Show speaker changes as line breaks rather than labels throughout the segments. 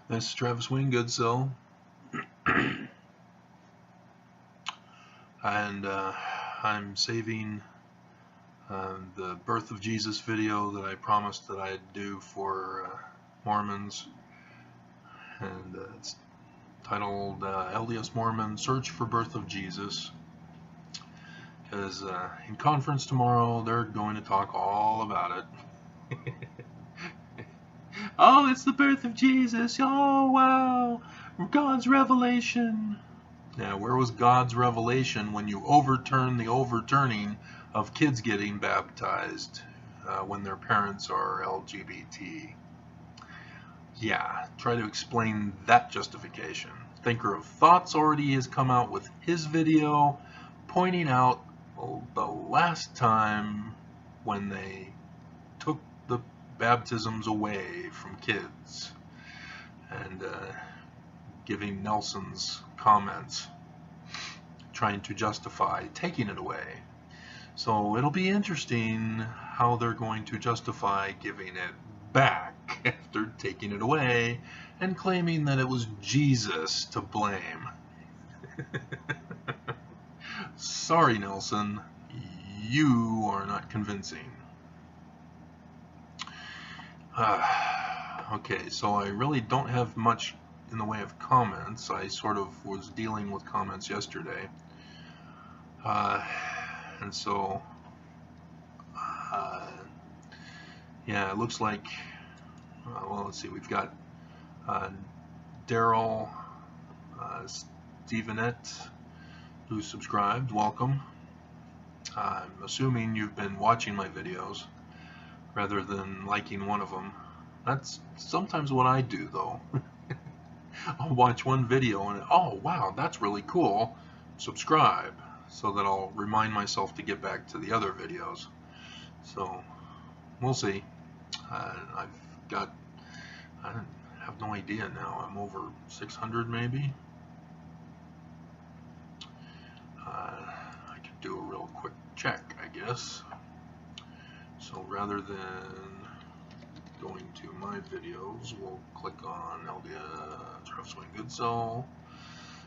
This is Travis Wing, Goodsill, and I'm saving the Birth of Jesus video that I promised that I'd do for Mormons, and it's titled LDS Mormon Search for Birth of Jesus, because in conference tomorrow they're going to talk all about it. Oh, it's the birth of Jesus! Oh, wow! God's revelation! Now, where was God's revelation when you overturn the overturning of kids getting baptized when their parents are LGBT? Yeah, try to explain that justification. Thinker of Thoughts already has come out with his video pointing out the last time when they took the baptisms away from kids, and giving Nelson's comments trying to justify taking it away. So it'll be interesting how they're going to justify giving it back after taking it away and claiming that it was Jesus to blame. Sorry, Nelson, you are not convincing. Okay, so I really don't have much in the way of comments. I sort of was dealing with comments yesterday. And so, yeah, it looks like, well, let's see, we've got Daryl Stevenette, who subscribed. Welcome. I'm assuming you've been watching my videos rather than liking one of them. That's sometimes what I do, though. I'll watch one video and, oh, wow, that's really cool. Subscribe, so that I'll remind myself to get back to the other videos. So, we'll see. I have no idea now. I'm over 600 maybe. I could do a real quick check, I guess. So rather than going to my videos, we'll click on LDS Travis Wing Goodsill.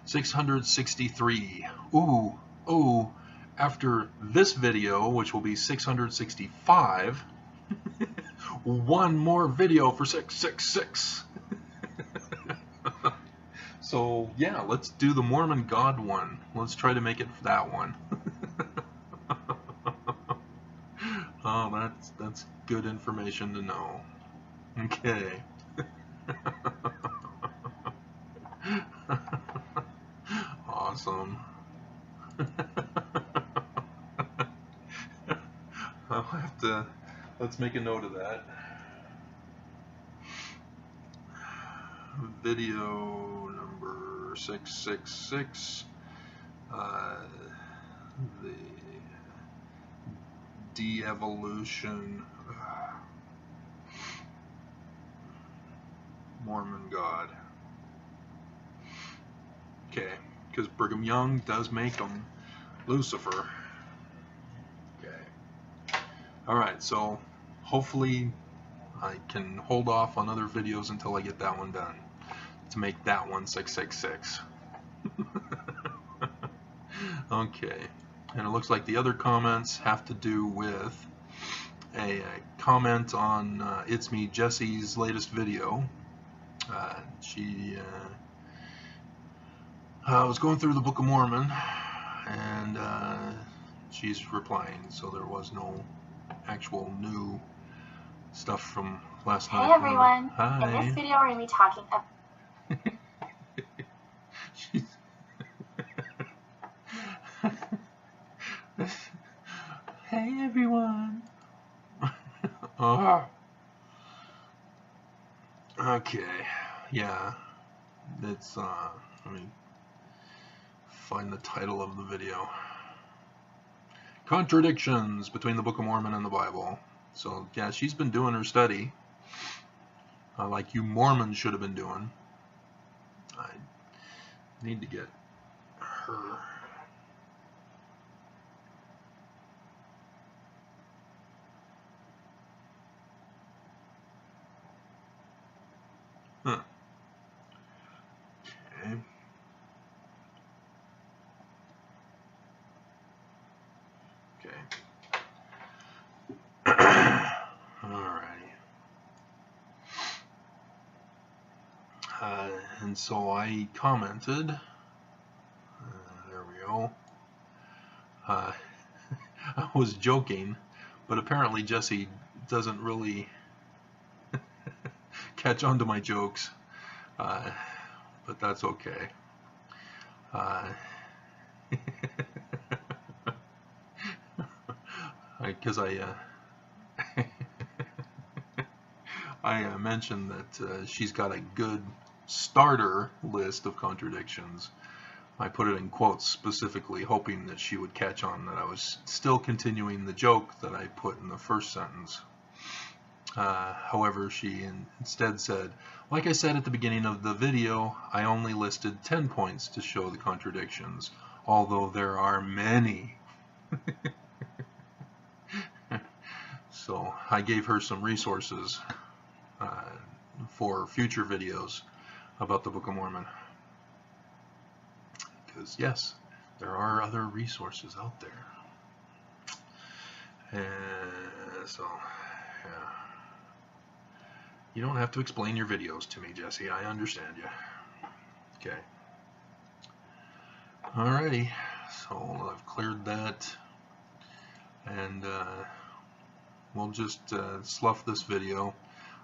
663. Ooh, after this video, which will be 665, one more video for 666. So yeah, let's do the Mormon God one. Let's try to make it that one. Oh, that's good information to know. Okay. Awesome. I'll have to, let's make a note of that. Video number 666, the de-evolution Mormon God. Okay, because Brigham Young does make them Lucifer. Okay. Alright, so hopefully I can hold off on other videos until I get that one done, to make that one 666. Okay, and it looks like the other comments have to do with a comment on It's Me Jessie's latest video. She was going through the Book of Mormon, and she's replying, so there was no actual new stuff from last night.
Hey everyone!
Hi.
In this video we're going to be talking about...
Hey everyone! Oh. Okay, yeah, it's, let me find the title of the video. Contradictions between the Book of Mormon and the Bible. So, yeah, she's been doing her study, like you Mormons should have been doing. I need to get her. Huh. Okay. Alrighty. And so I commented. There we go. I was joking, but apparently Jessie doesn't really catch on to my jokes, but that's okay. Because I mentioned that she's got a good starter list of contradictions. I put it in quotes specifically, hoping that she would catch on that I was still continuing the joke that I put in the first sentence. However, she instead said, like I said at the beginning of the video, I only listed 10 points to show the contradictions, although there are many. So I gave her some resources for future videos about the Book of Mormon. Because yes, there are other resources out there. And so, yeah. You don't have to explain your videos to me, Jessie. I understand you. Okay. Alrighty. So I've cleared that. And we'll just slough this video.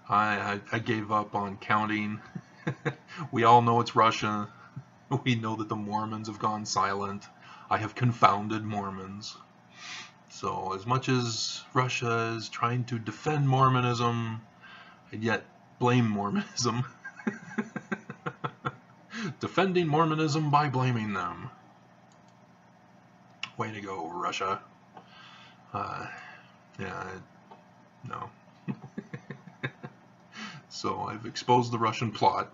I gave up on counting. We all know it's Russia. We know that the Mormons have gone silent. I have confounded Mormons. So as much as Russia is trying to defend Mormonism, and yet blame Mormonism, defending Mormonism by blaming them. Way to go, Russia. Yeah, no. So I've exposed the Russian plot.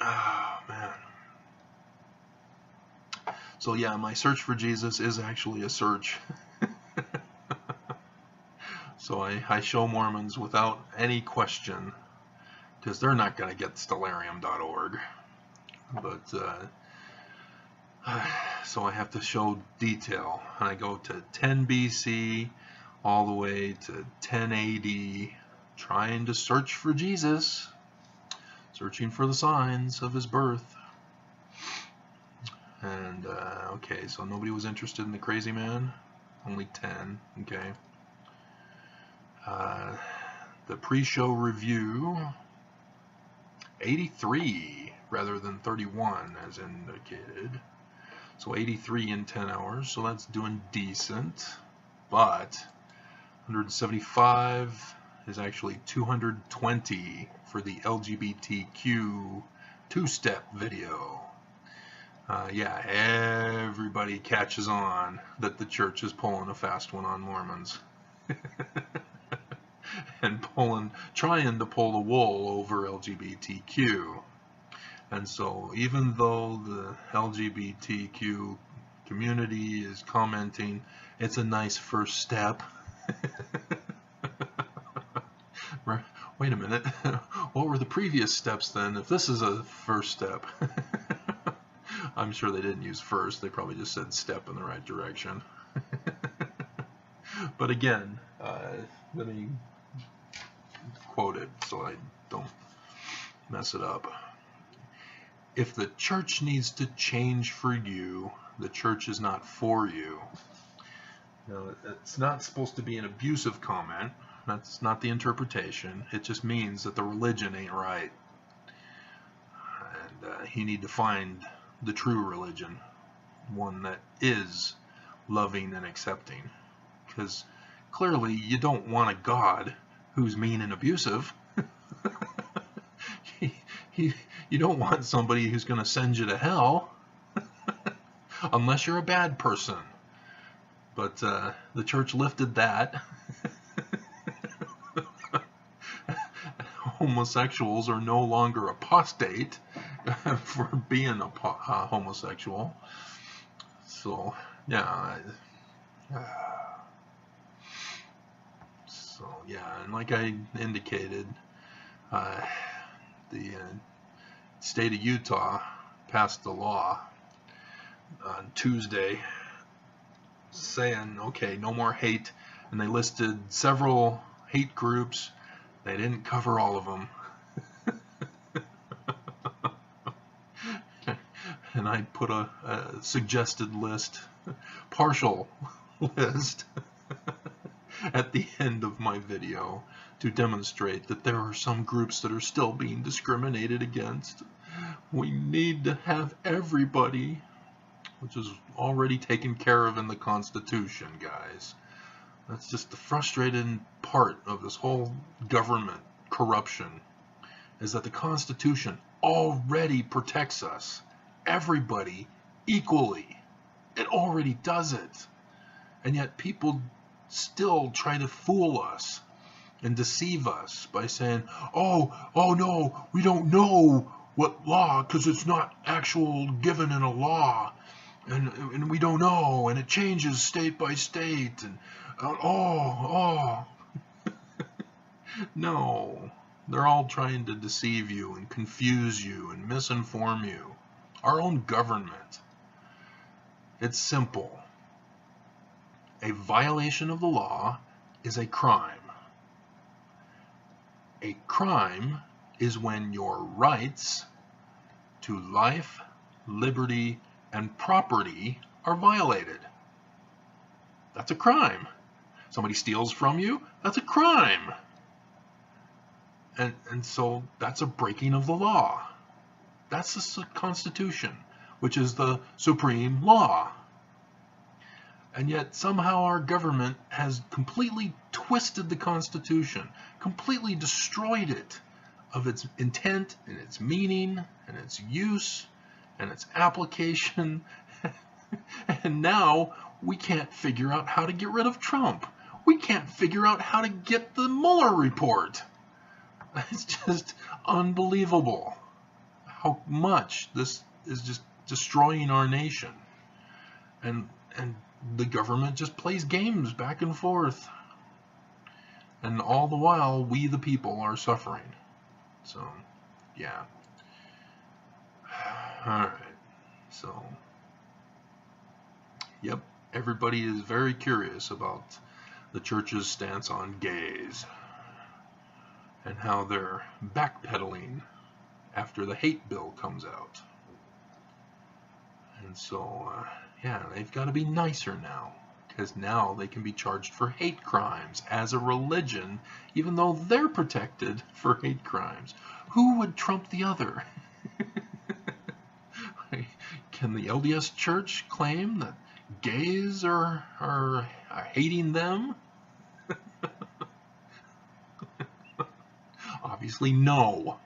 Oh, man. So yeah, my search for Jesus is actually a search. So I show Mormons without any question, because they're not going to get stellarium.org. But, so I have to show detail. And I go to 10 BC all the way to 10 AD, trying to search for Jesus, searching for the signs of his birth. And, okay, so nobody was interested in the crazy man? Only 10, okay. The pre-show review, 83 rather than 31 as indicated. So 83 in 10 hours, so that's doing decent. But 175 is actually 220 for the LGBTQ two-step video. Yeah, everybody catches on that the church is pulling a fast one on Mormons. And trying to pull the wool over LGBTQ. And so even though the LGBTQ community is commenting, it's a nice first step. Wait a minute, what were the previous steps then, if this is a first step? I'm sure they didn't use first, they probably just said step in the right direction. But again, let me quote it so I don't mess it up. If the church needs to change for you, the church is not for you. Now, it's not supposed to be an abusive comment. That's not the interpretation. It just means that the religion ain't right. And you need to find the true religion, one that is loving and accepting. Because clearly you don't want a God who's mean and abusive. You don't want somebody who's going to send you to hell, unless you're a bad person. But the church lifted that. Homosexuals are no longer apostate for being a homosexual. So, yeah. So, yeah, and like I indicated, the state of Utah passed the law on Tuesday saying, okay, no more hate, and they listed several hate groups. They didn't cover all of them. And I put a suggested list, partial list, at the end of my video to demonstrate that there are some groups that are still being discriminated against. We need to have everybody, which is already taken care of in the Constitution, guys. That's just the frustrating part of this whole government corruption, is that the Constitution already protects us, everybody, equally. It already does it. And yet people still try to fool us and deceive us by saying, oh no, we don't know what law, because it's not actual given in a law, and we don't know, and it changes state by state, and no, they're all trying to deceive you and confuse you and misinform you. Our own government. It's simple. A violation of the law is a crime. A crime is when your rights to life, liberty, and property are violated. That's a crime. Somebody steals from you, that's a crime. And so that's a breaking of the law. That's the Constitution, which is the supreme law. And yet somehow our government has completely twisted the Constitution, completely destroyed it of its intent and its meaning and its use and its application. And now we can't figure out how to get rid of Trump. We can't figure out how to get the Mueller report. It's just unbelievable how much this is just destroying our nation. And the government just plays games back and forth. And all the while, we the people are suffering. So, yeah. Alright. So, yep. Everybody is very curious about the church's stance on gays. And how they're backpedaling after the hate bill comes out. And so, yeah, they've got to be nicer now, because now they can be charged for hate crimes as a religion, even though they're protected for hate crimes. Who would trump the other? Can the LDS Church claim that gays are hating them? Obviously, no.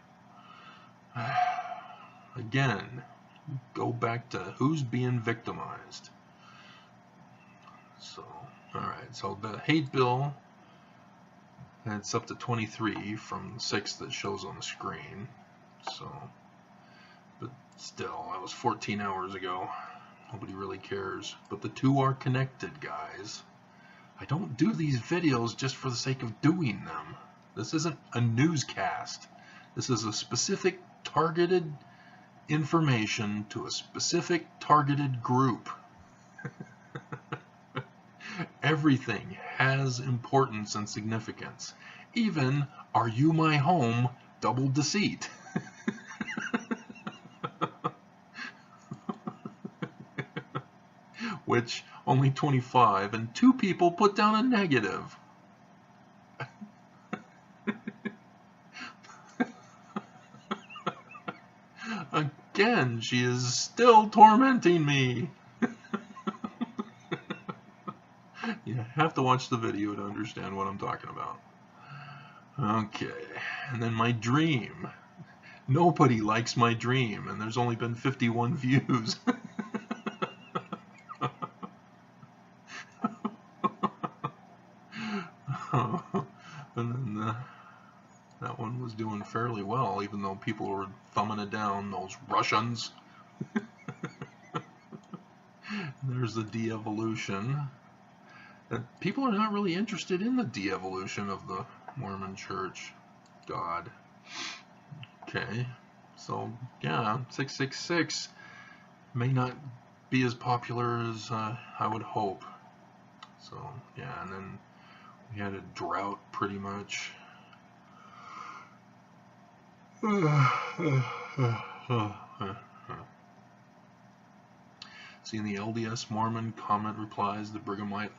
Again, go back to who's being victimized. So, alright, so the hate bill, it's up to 23 from 6 that shows on the screen. So, but still, that was 14 hours ago. Nobody really cares. But the two are connected, guys. I don't do these videos just for the sake of doing them. This isn't a newscast. This is a specific targeted information to a specific targeted group. Everything has importance and significance. Even Are You My Home double deceit. Which only 25 and 2 people put down a negative. Again, she is still tormenting me. You have to watch the video to understand what I'm talking about. Okay, and then my dream. Nobody likes my dream, and there's only been 51 views. And then that one was doing fairly well, even though people were thumbing it down, those Russians. There's the de-evolution. People are not really interested in the de-evolution of the Mormon Church. God. Okay. So, yeah, 666 may not be as popular as I would hope. So yeah, and then we had a drought pretty much. Seeing the LDS Mormon comment replies, the Brighamite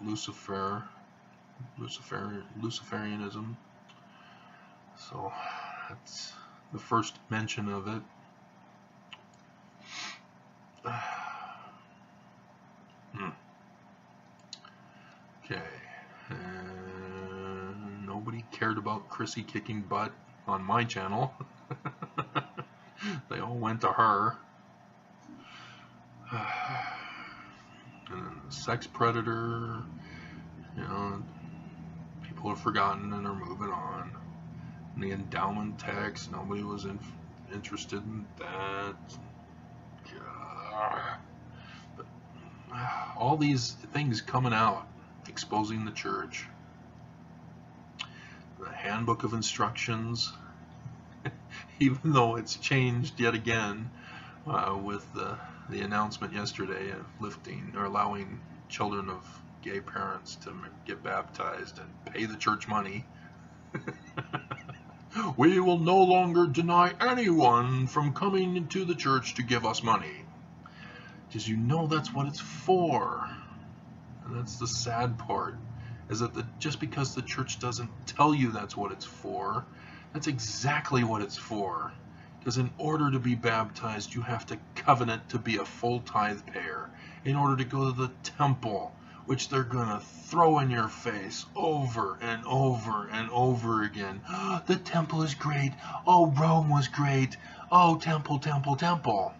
Luciferianism. So that's the first mention of it. Okay. Nobody cared about Chrissy kicking butt on my channel. They all went to her. And then the sex predator, you know, people have forgotten and are moving on. And the endowment tax, nobody was interested in that. But all these things coming out, exposing the church. The handbook of instructions, even though it's changed yet again with the announcement yesterday of lifting or allowing children of gay parents to get baptized and pay the church money. We will no longer deny anyone from coming into the church to give us money. Because you know that's what it's for. And that's the sad part, is that just because the church doesn't tell you that's what it's for, that's exactly what it's for. Because in order to be baptized, you have to covenant to be a full tithe payer. In order to go to the temple, which they're going to throw in your face over and over and over again. Oh, the temple is great. Oh, Rome was great. Oh, temple, temple, temple.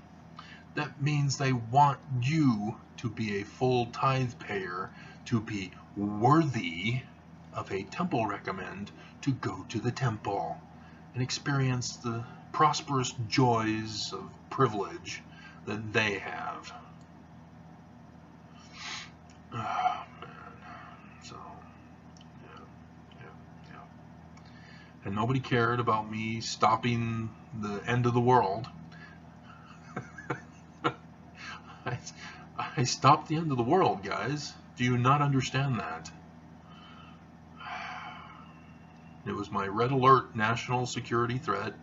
That means they want you to be a full tithe payer, to be worthy of a temple recommend, to go to the temple and experience the prosperous joys of privilege that they have. Oh, man. So, yeah. And nobody cared about me stopping the end of the world. I stopped the end of the world, guys. Do you not understand that? It was my red alert national security threat.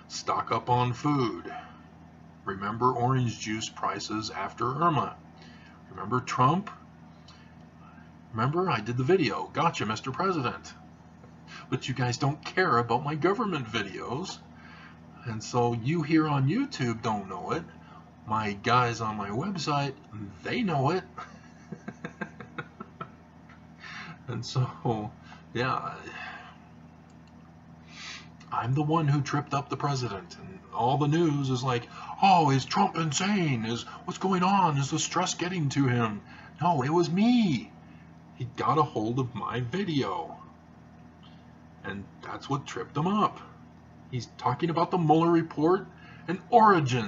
Stock up on food. Remember orange juice prices after Irma. Remember Trump? Remember, I did the video. Gotcha, Mr. President. But you guys don't care about my government videos. And so you here on YouTube don't know it. My guys on my website, they know it. And so, yeah, I'm the one who tripped up the president. And all the news is like, oh, is Trump insane? What's going on? Is the stress getting to him? No, it was me. He got a hold of my video. And that's what tripped him up. He's talking about the Mueller report and oranges.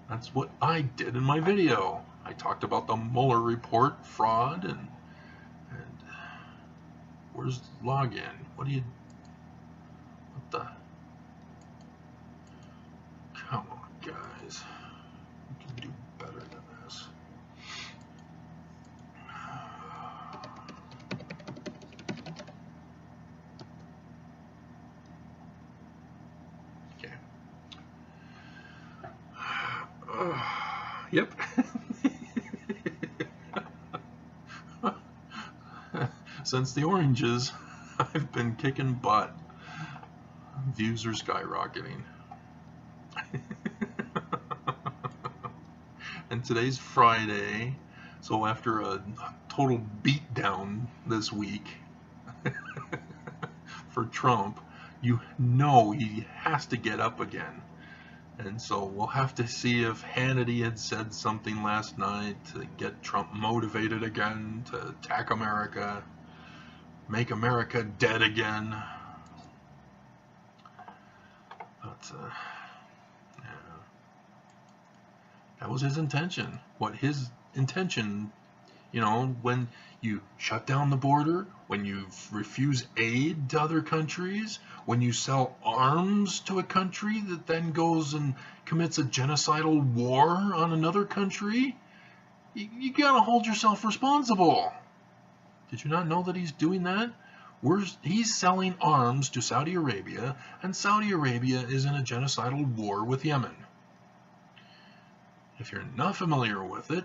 That's what I did in my video. I talked about the Mueller report, fraud, and where's login? What the? Come on, guys. We can do better than this. Yep. Since the oranges, I've been kicking butt. Views are skyrocketing. And today's Friday, so after a total beatdown this week for Trump, you know he has to get up again. And so we'll have to see if Hannity had said something last night to get Trump motivated again to attack America, make America dead again. But, yeah. That was his intention. What his intention You know, when you shut down the border, when you refuse aid to other countries, when you sell arms to a country that then goes and commits a genocidal war on another country, you gotta hold yourself responsible. Did you not know that he's doing that? He's selling arms to Saudi Arabia, and Saudi Arabia is in a genocidal war with Yemen. If you're not familiar with it,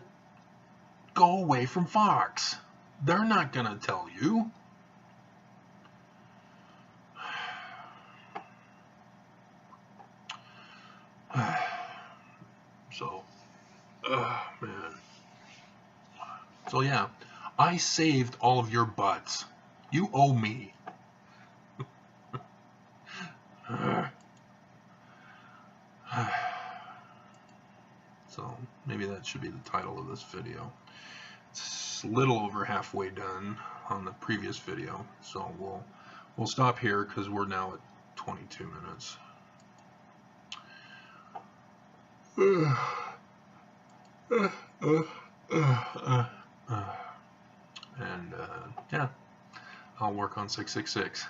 go away from Fox. They're not going to tell you. So, man. So yeah, I saved all of your butts. You owe me. So maybe that should be the title of this video. It's a little over halfway done on the previous video, so we'll stop here because we're now at 22 minutes. And yeah, I'll work on 666.